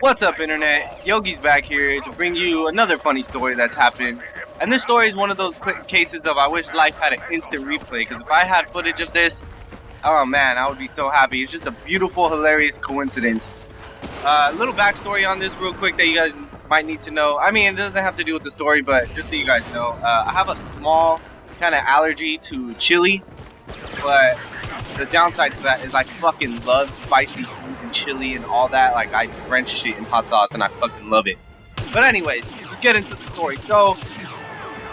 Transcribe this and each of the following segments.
What's up, internet? Yogi's back here to bring you another funny story that's happened. And this story is one of those cases of I wish life had an instant replay, because if I had footage of this, oh man, I would be so happy. It's just a beautiful, hilarious coincidence. A little backstory on this real quick that you guys might need to know. I mean, it doesn't have to do with the story, but just so you guys know, I have a small kind of allergy to chili, but the downside to that is I fucking love spicy food and chili and all that. Like, I drench shit in hot sauce and I fucking love it. But anyways, let's get into the story. So,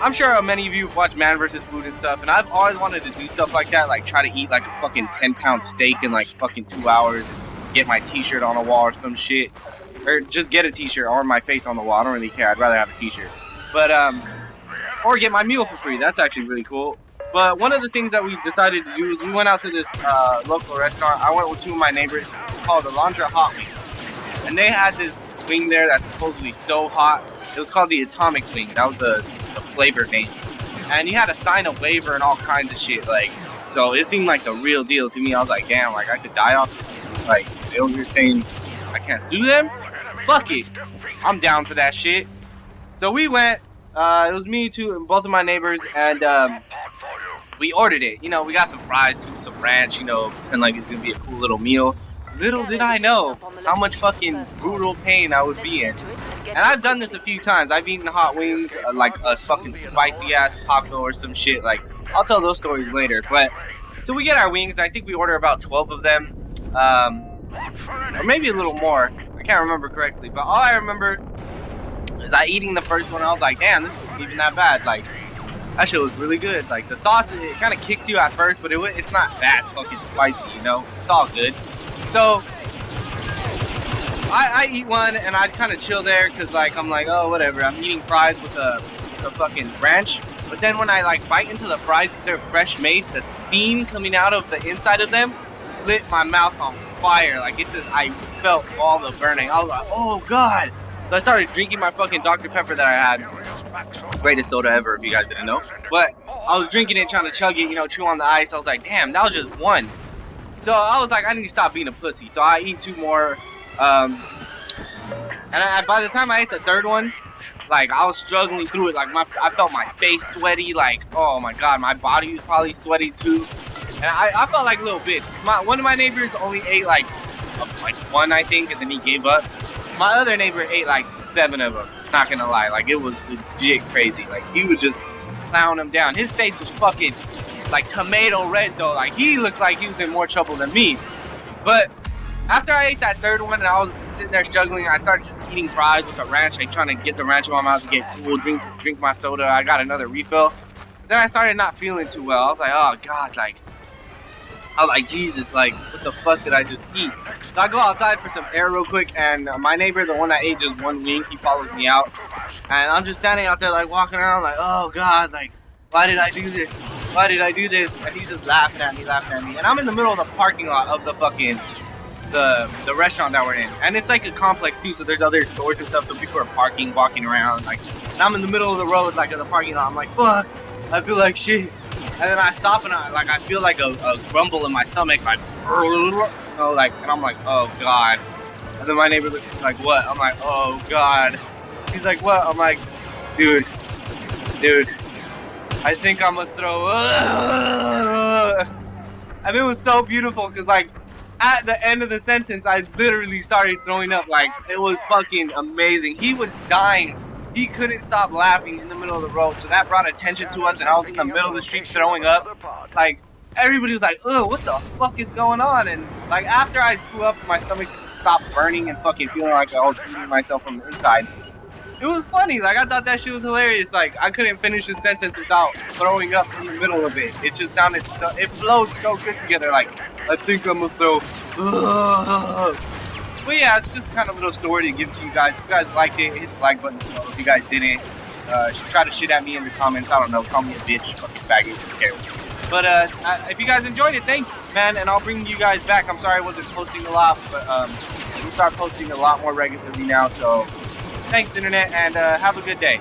I'm sure many of you have watched Man vs. Food and stuff, and I've always wanted to do stuff like that, like try to eat like a fucking 10-pound steak in like fucking 2 hours, get my t-shirt on a wall or some shit, or just get a t-shirt or my face on the wall. I don't really care, I'd rather have a t-shirt. But, or get my meal for free. That's actually really cool. But one of the things that we decided to do is we went out to this local restaurant. I went with two of my neighbors called the Alondra Hot Wings. And they had this wing there that's supposedly so hot. It was called the Atomic Wing. That was the flavor name. And you had to sign a waiver and all kinds of shit. Like, so it seemed like the real deal to me. I was like, damn, like I could die off this. Like, they were saying I can't sue them? Fuck it. I'm down for that shit. So we went. It was me, too, and both of my neighbors, and we ordered it. You know, we got some fries, too, some ranch, you know, pretend like it's gonna be a cool little meal. Little did I know how much fucking brutal pain I would be in. And I've done this a few times. I've eaten hot wings, like a fucking spicy-ass taco or some shit. Like, I'll tell those stories later. But, so we get our wings. I think we order about 12 of them. Or maybe a little more. I can't remember correctly. But all I remember is I eating the first one, I was like, damn, this isn't even that bad. Like, that shit was really good. Like, the sauce, it kind of kicks you at first, but it's not that fucking spicy, you know? It's all good. So, I eat one, and I kind of chill there, because, like, I'm like, oh, whatever. I'm eating fries with the fucking ranch. But then when I, like, bite into the fries, because they're fresh made, the steam coming out of the inside of them lit my mouth on fire. Like, I felt all the burning. I was like, oh, God. So I started drinking my fucking Dr. Pepper that I had. Greatest soda ever, if you guys didn't know. But I was drinking it, trying to chug it, you know, chew on the ice. I was like, damn, that was just one. So I was like, I need to stop being a pussy. So I eat two more. And by the time I ate the third one, like, I was struggling through it. Like, I felt my face sweaty. Like, oh my God, my body was probably sweaty too. And I felt like a little bitch. One of my neighbors only ate like one, I think, and then he gave up. My other neighbor ate like 7 of them, not gonna lie. Like, it was legit crazy. Like, he was just plowing them down. His face was fucking like tomato red though. Like, he looked like he was in more trouble than me. But after I ate that third one and I was sitting there struggling, I started just eating fries with the ranch, like trying to get the ranch in my mouth to get cool, drink my soda. I got another refill. But then I started not feeling too well. I was like, oh God, like, I was like, Jesus, like, what the fuck did I just eat? So I go outside for some air real quick, and my neighbor, the one that ate just one wing, he follows me out. And I'm just standing out there, like, walking around, like, oh, God, like, why did I do this? Why did I do this? And he's just laughing at me. And I'm in the middle of the parking lot of the fucking, the restaurant that we're in. And it's like a complex, too, so there's other stores and stuff, so people are parking, walking around, like, and I'm in the middle of the road, like, in the parking lot. I'm like, fuck, I feel like shit. And then I stop and I feel like a grumble in my stomach, like, you know, like, and I'm like, oh God. And then my neighbor looks like, what? I'm like, oh God. He's like, what? I'm like, dude, I think I'm gonna throw up. And it was so beautiful, because like, at the end of the sentence, I literally started throwing up. Like, it was fucking amazing. He was dying. He couldn't stop laughing in the middle of the road, so that brought attention to us, and I was in the middle of the street throwing up. Like, everybody was like, ugh, what the fuck is going on? And, like, after I threw up, my stomach stopped burning and fucking feeling like I was eating myself from the inside. It was funny. Like, I thought that shit was hilarious. Like, I couldn't finish the sentence without throwing up in the middle of it. It just sounded it flowed so good together. Like, I think I'm gonna throw up. But yeah, it's just kind of a little story to give to you guys. If you guys liked it, hit the like button below. If you guys didn't, try to shit at me in the comments. I don't know, call me a bitch, fucking faggot, who cares. But if you guys enjoyed it, thanks, man, and I'll bring you guys back. I'm sorry I wasn't posting a lot, but we'll start posting a lot more regularly now. So thanks, internet, and have a good day.